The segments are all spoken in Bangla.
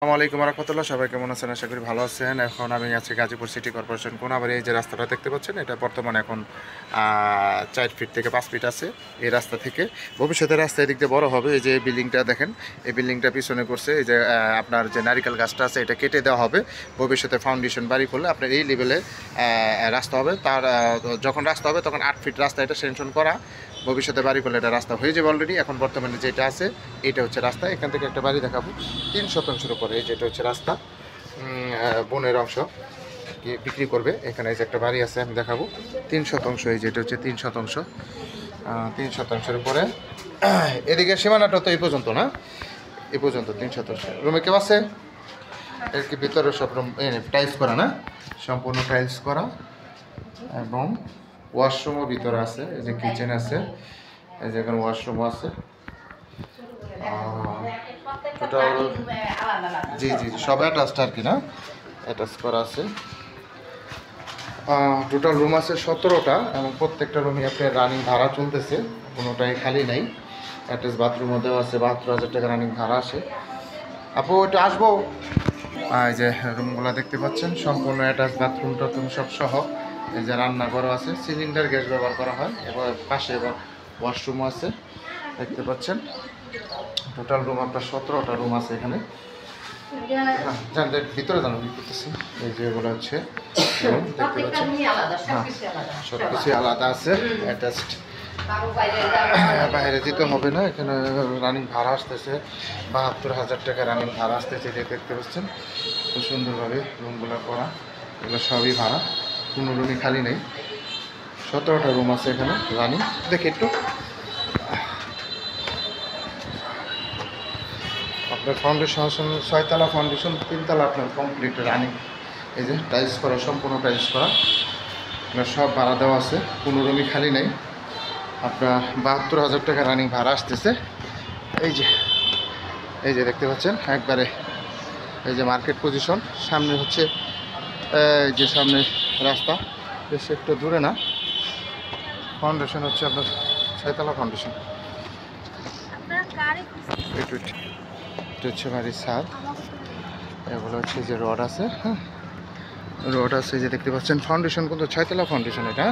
আসসালামু আলাইকুম রহমতুল্লাহ। সবাই কেমন আছেন? আশা করি ভালো আছেন। এখন আমি আছি গাজীপুর সিটি কর্পোরেশন কোনাবাড়ি। এই যে রাস্তাটা দেখতে পাচ্ছেন, এটা বর্তমানে এখন 4 ফিট থেকে 5 ফিট আছে। এই রাস্তা থেকে ভবিষ্যতে রাস্তা এদিক দিয়ে বড় হবে। এই যে বিল্ডিংটা দেখেন, এই বিল্ডিংটা পিছনে করছে। এই যে আপনার যে নারিকেল গাছটা আছে, এটা কেটে দেওয়া হবে। ভবিষ্যতে ফাউন্ডেশন বাড়ি করলে আপনার এই লেভেলে রাস্তা হবে। তার যখন রাস্তা হবে তখন 8 ফিট রাস্তা, এটা সেনশন করা। ভবিষ্যতে বাড়ি করলে এটা রাস্তা হয়ে যাবে অলরেডি। এখন বর্তমানে যেটা আছে এটা হচ্ছে রাস্তা। এখান থেকে একটা বাড়ি দেখাবো 3 শতাংশের উপরে। এই যেটা হচ্ছে রাস্তা, বনের অংশ বিক্রি করবে। এখানে এই যে একটা বাড়ি আছে, আমি দেখাবো 3 শতাংশ। এই যেটা হচ্ছে 3 শতাংশ, 3 শতাংশের উপরে। এদিকে সীমানাটা তো এই পর্যন্ত না, এই পর্যন্ত 3 শতাংশ। রুমে কেউ আছে? এর কি ভিতরে সব রুম টাইলস করা না, সম্পূর্ণ টাইলস করা। এবং ওয়াশরুমও ভিতরে আছে। এই যে কিচেন আছে, এই যে এখানে ওয়াশরুমও আছে। টোটাল জি জি সব অ্যাটাচড আর কি, না অ্যাটাচ করা আছে। টোটাল রুম আছে 17টা এবং প্রত্যেকটা রুমে আপনার রানিং ভাড়া চলতেছে, কোনোটাই খালি নাই। অ্যাটাচ বাথরুমও দেওয়া আছে, 72,000 টাকা রানিং ভাড়া আসে। আপু এটা আসবো। এই যে রুমগুলো দেখতে পাচ্ছেন, সম্পূর্ণ অ্যাটাচ বাথরুম টাথরুম সব সহ। এই যে রান্নাঘরও আছে, সিলিন্ডার গ্যাস ব্যবহার করা হয়। এবার পাশে এবার ওয়াশরুমও আছে দেখতে পাচ্ছেন। টোটাল রুম আপনার 17টা রুম আছে এখানে। ভিতরে জানো কি করতেছি। এই যে এগুলো হচ্ছে দেখতে পাচ্ছেন, সব কিছুই আলাদা আছে, অ্যাটাচড। বাইরে যেতে হবে না। এখানে রানিং ভাড়া আসতেছে 72,000 টাকা রানিং ভাড়া আসতেছে। এটা দেখতে পাচ্ছেন খুব সুন্দরভাবে রুমগুলো করা। এগুলো সবই ভাড়া, কোনো রুমই খালি নেই। 17টা রুম আছে এখানে রানিং। দেখি একটু আপনার ফাউন্ডেশন 6তলা ফাউন্ডেশন, 3তলা আপনার কমপ্লিট রানিং। এই যে টাইলস করা, সম্পূর্ণ টাইলস করা। আপনার সব ভাড়া দেওয়া আছে, কোনো রুমই খালি নেই। আপনার 72,000 টাকা রানিং ভাড়া আসতেছে। এই যে দেখতে পাচ্ছেন একবারে, এই যে মার্কেট পজিশন। সামনে হচ্ছে এই যে সামনে রাস্তা, বেশি একটু দূরে না। ফাউন্ডেশন হচ্ছে আপনার 6তলা ফাউন্ডেশন। এটা হচ্ছে বাড়ির ছাদ। এগুলো হচ্ছে যে রড আছে, হ্যাঁ রড আছে। যে দেখতে পাচ্ছেন ফাউন্ডেশন কিন্তু 6তলা ফাউন্ডেশন। এটা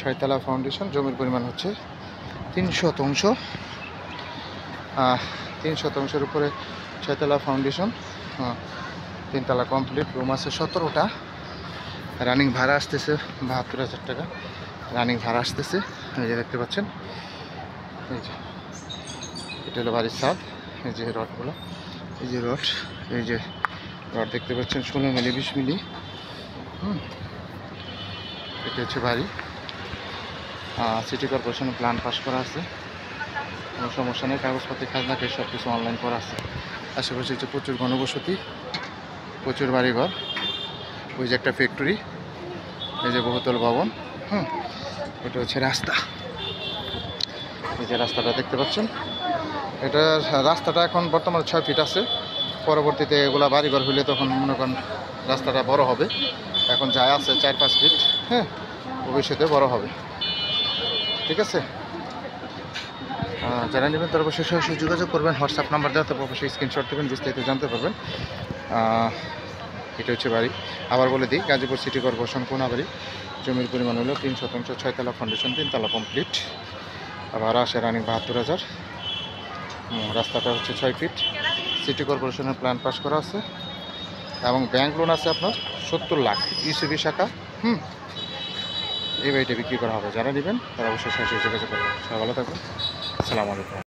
6তলা ফাউন্ডেশন। জমির পরিমাণ হচ্ছে 3 শতাংশ। 3 শতাংশের উপরে 6তলা ফাউন্ডেশন, 3তলা কমপ্লিট। রুম আছে 17টা। রানিং ভাড়া আসতেছে 72,000 টাকা রানিং ভাড়া আসতেছে। এই যে দেখতে পাচ্ছেন, এই যে এটা হলো বাড়ির ছাদ। এই যে রডগুলো, এই যে রড, এই যে রড দেখতে পাচ্ছেন 16 মিলি 20 মিলি। এটা হচ্ছে বাড়ি। সিটি কর্পোরেশনের প্ল্যান পাস করা আছে, কোনো সমস্যা নেই। কাগজপত্র খাজনাকে সব কিছু অনলাইন করা আছে। আশেপাশে হচ্ছে প্রচুর ঘনবসতি, প্রচুর বাড়িঘর। ওই যে একটা ফ্যাক্টরি, এই যে বহুতল ভবন। এটা হচ্ছে রাস্তা। এই যে রাস্তাটা দেখতে পাচ্ছেন, এটা রাস্তাটা এখন বর্তমানে 6 ফিট আছে। পরবর্তীতে এগুলা বাড়িঘর হইলে তখন মনে করেন রাস্তাটা বড় হবে। এখন যা আছে 4-5 ফিট, হ্যাঁ ভবিষ্যতে বড় হবে। ঠিক আছে, যারা নেবেন তারা অবশ্যই সরাসরি যোগাযোগ করবেন। হোয়াটসঅ্যাপ নাম্বার দেওয়া, তারপর অবশ্যই স্ক্রিনশট দেবেন, বিস্তারিত জানতে পারবেন। এটা হচ্ছে বাড়ি। আবার বলে দিই, গাজীপুর সিটি কর্পোরেশন কোনাবাড়ি। জমির পরিমাণ হলো 3 শতাংশ, 6তলা ফাউন্ডেশন, 3তলা কমপ্লিট। আবার আসে রানিং 72,000। রাস্তাটা হচ্ছে 6 ফিট। সিটি কর্পোরেশনের প্ল্যান পাস করা আছে এবং ব্যাংক লোন আছে আপনার 70 লাখ ইসিবি শাখা। এই বাড়িটা বিক্রি করা হবে। যারা নেবেন তারা অবশ্যই সরাসরি যোগাযোগ করবেন। সবাই ভালো থাকবেন। আসসালামু আলাইকুম।